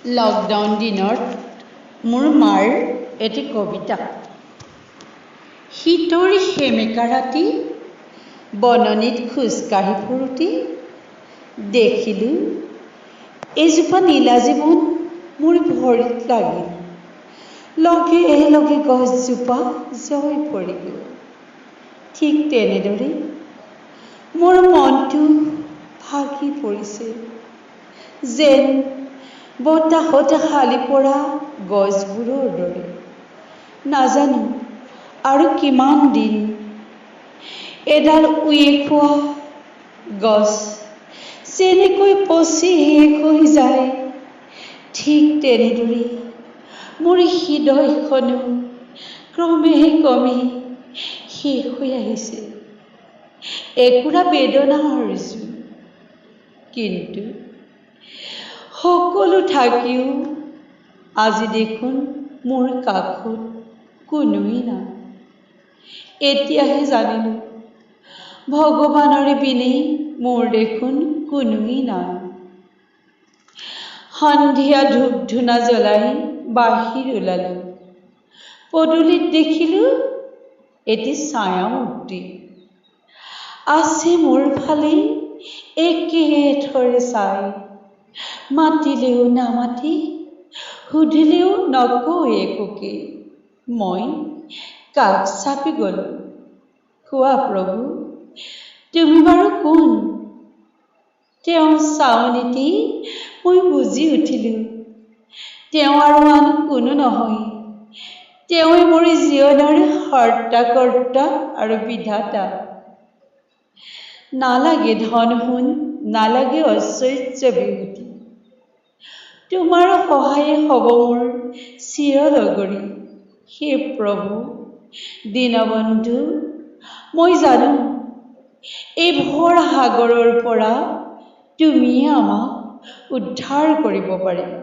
Lockdown দিনত মোৰ মাৰ এটি কবিতা। শীতৰ সেমেকা ৰাতি বননিত খোজকাঢ়ি ফুৰোঁতে দেখিলোঁ এজোপা নীলাজী বন মোৰ ভৰিত লাগিল। লগে লগে গছজোপা জয় পৰি গ'ল। ঠিক তেনেদৰে মোৰ মনটো ভাগি পৰিছে, যেন বতাহত হালি পৰা গছবোৰৰ দৰে। নাজানো আৰু কিমান দিন এডাল উঁয়ে-খোৱা গছ যেনেকৈ পচি শেষ হৈ যায়, ঠিক তেনেদৰে মোৰ হৃদয়খনো ক্ৰমে শেষ হৈ আহিছে। একুৰা বেদনাৰ জোৰ, কিন্তু সকলো থাকিও আজি দেখোন মোৰ কাষত কোনোৱেই নাই। এতিয়াহে জানিলোঁ ভগৱানৰে বিনে মোৰ দেখোন কোনোৱেই নাই। সন্ধিয়া ধূপ-ধূনা জ্বলাই বাহিৰ ওলালোঁ। পদূলিত দেখিলোঁ এটি ছায়ামূৰ্তি আছে মোৰ ফালে একেথৰে চাই। মাতিলেও নামাতি, সুধিলেও নকয় একোকে। মই কাষ চাপি গ'লোঁ। কোৱা প্ৰভু, তুমি বাৰু কোন? তেওঁ চাৱনিতেই মই বুজি উঠিলোঁ, তেওঁ আৰু আন কোনো নহয়, তেওঁৱেই মোৰ জীৱনৰ হৰ্তা-কৰ্তা আৰু বিধাতা। নালাগে ধন-সোণ, নালাগে ঐশ্বৰ্য বিভূতি, তোমাৰ সহায়ে হ'ব মোৰ চিৰলগৰী। হে প্ৰভু দীনবন্ধু, মই জানো এই ভৰ সাগৰৰ পৰা তুমিয়ে আমাক উদ্ধাৰ কৰিব পাৰিবা।